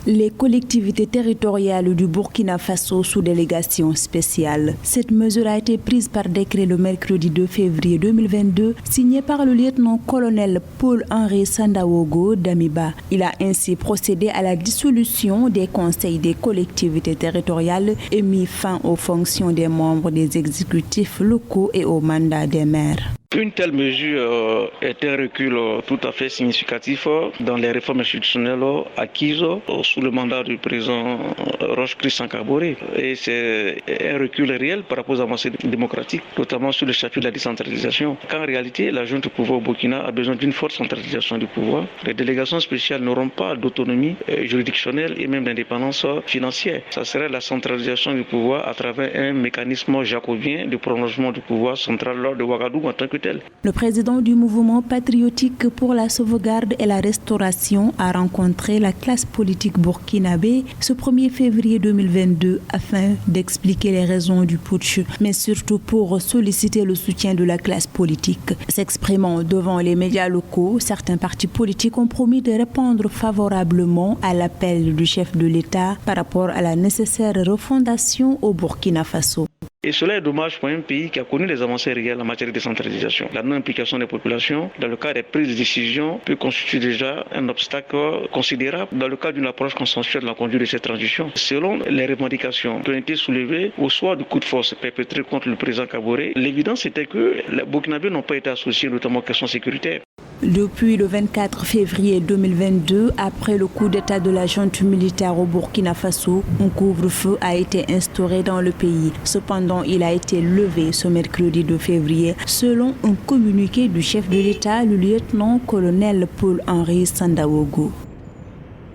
Les collectivités territoriales du Burkina Faso sous délégation spéciale. Cette mesure a été prise par décret le mercredi 2 février 2022, signé par le lieutenant-colonel Paul-Henri Sandaogo Damiba. Il a ainsi procédé à la dissolution des conseils des collectivités territoriales et mis fin aux fonctions des membres des exécutifs locaux et au mandat des maires. Une telle mesure est un recul tout à fait significatif dans les réformes institutionnelles acquises sous le mandat du président Roch-Christian Kaboré. Et c'est un recul réel par rapport aux avancées démocratiques, notamment sur le chapitre de la décentralisation. Car en réalité, la junte au pouvoir au Burkina a besoin d'une forte centralisation du pouvoir. Les délégations spéciales n'auront pas d'autonomie juridictionnelle et même d'indépendance financière. Ça serait la centralisation du pouvoir à travers un mécanisme jacobien de prolongement du pouvoir central lors de Ouagadougou en tant que tel. Le président du mouvement patriotique pour la sauvegarde et la restauration a rencontré la classe politique burkinabé ce 1er février 2022 afin d'expliquer les raisons du putsch, mais surtout pour solliciter le soutien de la classe politique. S'exprimant devant les médias locaux, certains partis politiques ont promis de répondre favorablement à l'appel du chef de l'État par rapport à la nécessaire refondation au Burkina Faso. Et cela est dommage pour un pays qui a connu des avancées réelles en matière de décentralisation. La non-implication des populations dans le cas des prises de décision peut constituer déjà un obstacle considérable dans le cadre d'une approche consensuelle de la conduite de cette transition. Selon les revendications qui ont été soulevées au soir du coup de force perpétré contre le président Kaboré, l'évidence était que les Burkinabés n'ont pas été associés notamment aux questions sécuritaires. Depuis le 24 février 2022, après le coup d'État de la junte militaire au Burkina Faso, un couvre-feu a été instauré dans le pays. Cependant, il a été levé ce mercredi 2 février, selon un communiqué du chef de l'État, le lieutenant-colonel Paul-Henri Sandaogo.